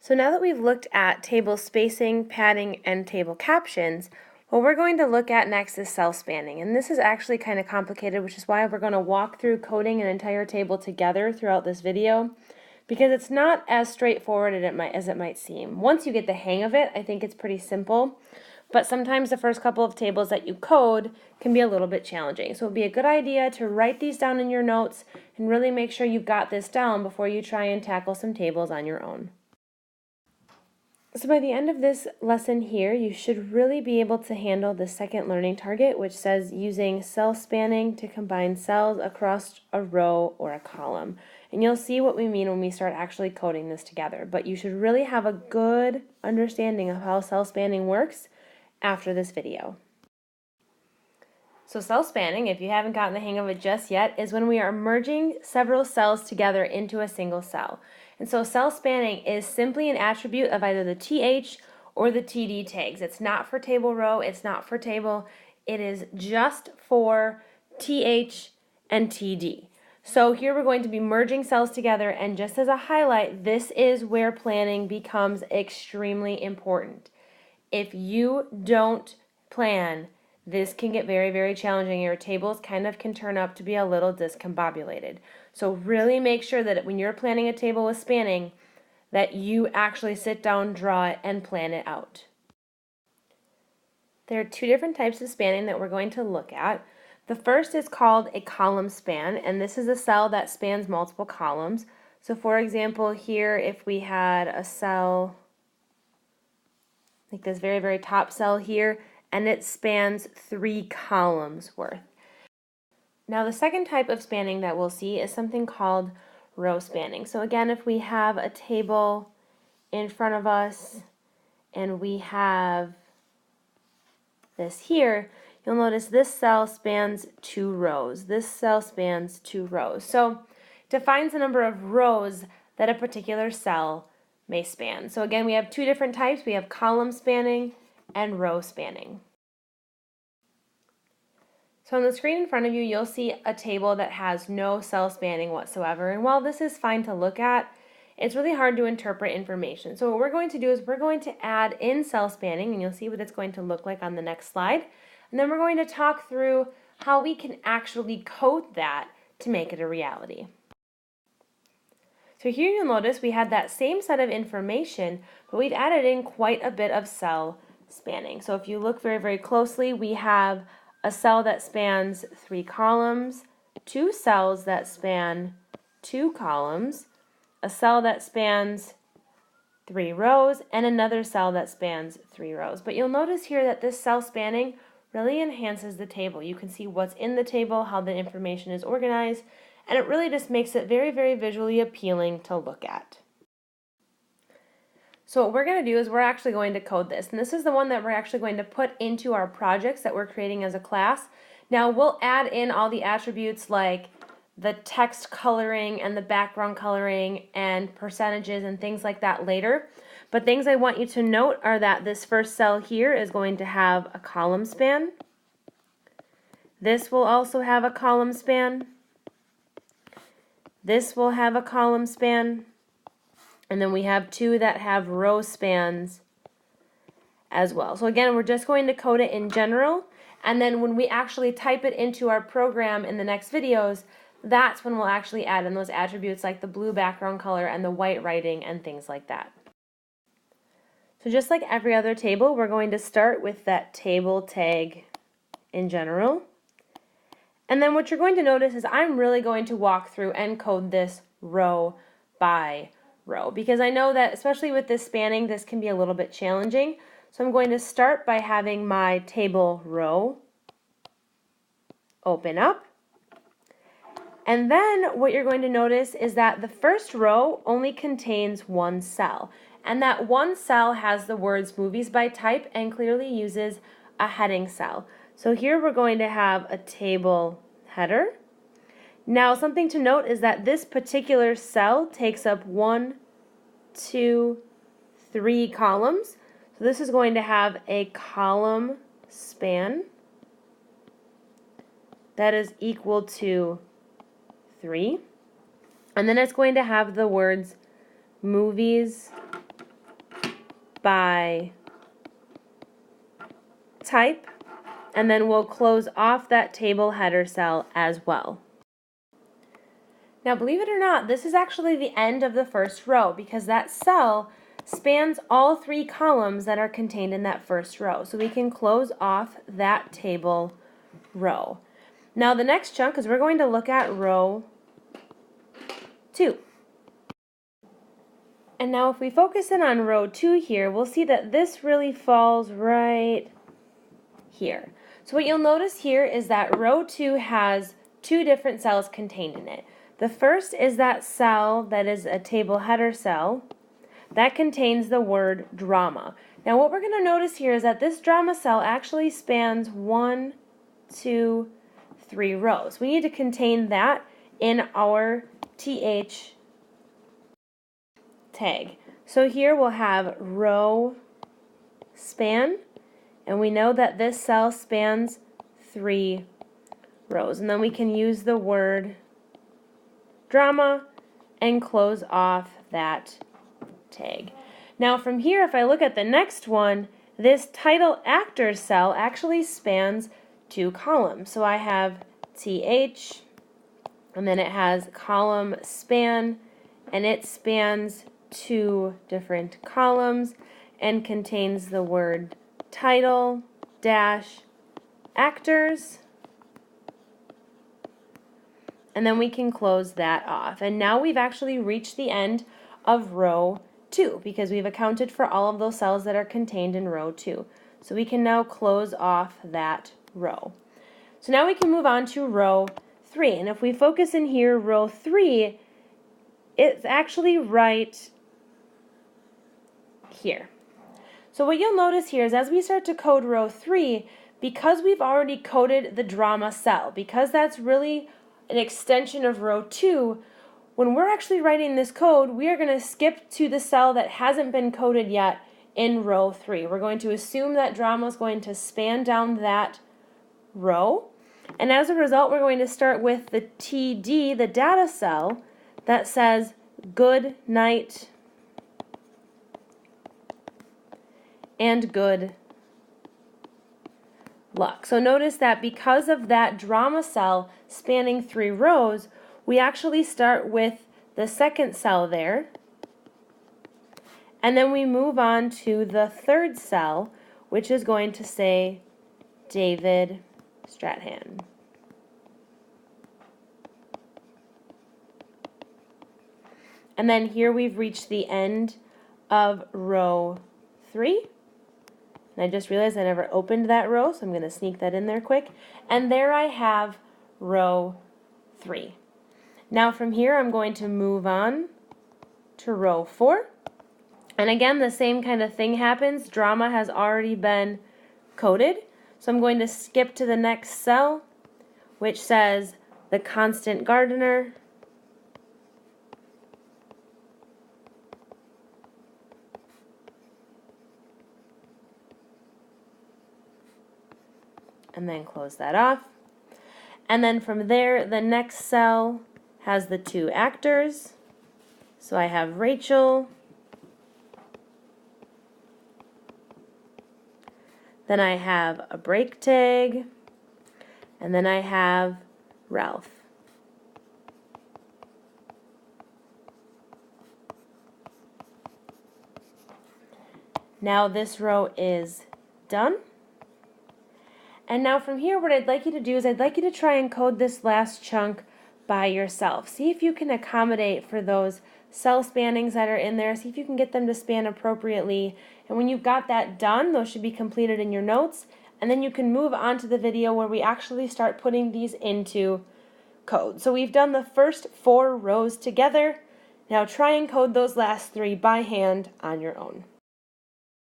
So now that we've looked at table spacing, padding, and table captions, what we're going to look at next is cell spanning. And this is actually kind of complicated, which is why we're going to walk through coding an entire table together throughout this video, because it's not as straightforward as it might seem. Once you get the hang of it, I think it's pretty simple. But sometimes the first couple of tables that you code can be a little bit challenging. So it would be a good idea to write these down in your notes and really make sure you've got this down before you try and tackle some tables on your own. So by the end of this lesson here, you should really be able to handle the second learning target, which says using cell spanning to combine cells across a row or a column. And you'll see what we mean when we start actually coding this together. But you should really have a good understanding of how cell spanning works after this video. So cell spanning, if you haven't gotten the hang of it just yet, is when we are merging several cells together into a single cell. And so cell spanning is simply an attribute of either the TH or the TD tags. It's not for table row, it's not for table, it is just for TH and TD. So here we're going to be merging cells together, and just as a highlight, this is where planning becomes extremely important. If you don't plan, this can get very, very challenging. Your tables kind of can turn up to be a little discombobulated. So really make sure that when you're planning a table with spanning, that you actually sit down, draw it, and plan it out. There are two different types of spanning that we're going to look at. The first is called a column span, and this is a cell that spans multiple columns. So for example, here if we had a cell like this very, very top cell here, and it spans 3 columns worth. Now the second type of spanning that we'll see is something called row spanning. So again, if we have a table in front of us and we have this here, you'll notice this cell spans 2 rows. This cell spans 2 rows. So it defines the number of rows that a particular cell may span. So again, we have 2 different types. We have column spanning and row spanning. So on the screen in front of you, you'll see a table that has no cell spanning whatsoever. And while this is fine to look at, it's really hard to interpret information. So what we're going to do is we're going to add in cell spanning, and you'll see what it's going to look like on the next slide. And then we're going to talk through how we can actually code that to make it a reality. So here you'll notice we had that same set of information, but we've added in quite a bit of cell spanning. So if you look very, very closely, we have a cell that spans 3 columns, 2 cells that span 2 columns, a cell that spans 3 rows, and another cell that spans 3 rows. But you'll notice here that this cell spanning really enhances the table. You can see what's in the table, how the information is organized, and it really just makes it very, very visually appealing to look at. So what we're going to do is we're actually going to code this, and this is the one that we're actually going to put into our projects that we're creating as a class. Now we'll add in all the attributes like the text coloring and the background coloring and percentages and things like that later. But things I want you to note are that this first cell here is going to have a column span. This will also have a column span. This will have a column span, and then we have 2 that have row spans as well. So again, we're just going to code it in general, and then when we actually type it into our program in the next videos, that's when we'll actually add in those attributes like the blue background color and the white writing and things like that. So just like every other table, we're going to start with that table tag in general. And then what you're going to notice is I'm really going to walk through and code this row by row, because I know that especially with this spanning, this can be a little bit challenging. So I'm going to start by having my table row open up. And then what you're going to notice is that the first row only contains 1 cell. And that 1 cell has the words movies by type and clearly uses a heading cell. So here we're going to have a table header. Now something to note is that this particular cell takes up 1, 2, 3 columns. So this is going to have a column span that is equal to 3. And then it's going to have the words movies by type, and then we'll close off that table header cell as well. Now, believe it or not, this is actually the end of the first row because that cell spans all 3 columns that are contained in that first row. So we can close off that table row. Now the next chunk is we're going to look at row 2. And now if we focus in on row 2 here, we'll see that this really falls right here. So what you'll notice here is that row 2 has 2 different cells contained in it. The first is that cell that is a table header cell that contains the word drama. Now what we're going to notice here is that this drama cell actually spans 1, 2, 3 rows. We need to contain that in our TH tag. So here we'll have row span, and we know that this cell spans 3 rows. And then we can use the word drama and close off that tag. Now from here, if I look at the next one, this title actor cell actually spans 2 columns. So I have TH, and then it has column span, and it spans 2 different columns and contains the word title dash actors, and then we can close that off. And now we've actually reached the end of row 2 because we've accounted for all of those cells that are contained in row 2. So we can now close off that row. So now we can move on to row 3. And if we focus in here, row 3, it's actually right here. So what you'll notice here is as we start to code row 3, because we've already coded the drama cell, because that's really an extension of row 2, when we're actually writing this code, we are going to skip to the cell that hasn't been coded yet in row 3. We're going to assume that drama is going to span down that row, and as a result, we're going to start with the TD, the data cell, that says good night and good luck. So notice that because of that drama cell spanning 3 rows, we actually start with the second cell there, and then we move on to the third cell, which is going to say David Strathan. And then here we've reached the end of row 3. And I just realized I never opened that row, so I'm going to sneak that in there quick. And there I have row 3. Now from here I'm going to move on to row 4. And again, the same kind of thing happens. Drama has already been coded. So I'm going to skip to the next cell, which says the constant gardener. And then close that off. And then from there, the next cell has the 2 actors. So I have Rachel. Then I have a break tag. And then I have Ralph. Now this row is done. And now from here, what I'd like you to do is I'd like you to try and code this last chunk by yourself. See if you can accommodate for those cell spannings that are in there. See if you can get them to span appropriately. And when you've got that done, those should be completed in your notes. And then you can move on to the video where we actually start putting these into code. So we've done the first 4 rows together. Now try and code those last 3 by hand on your own.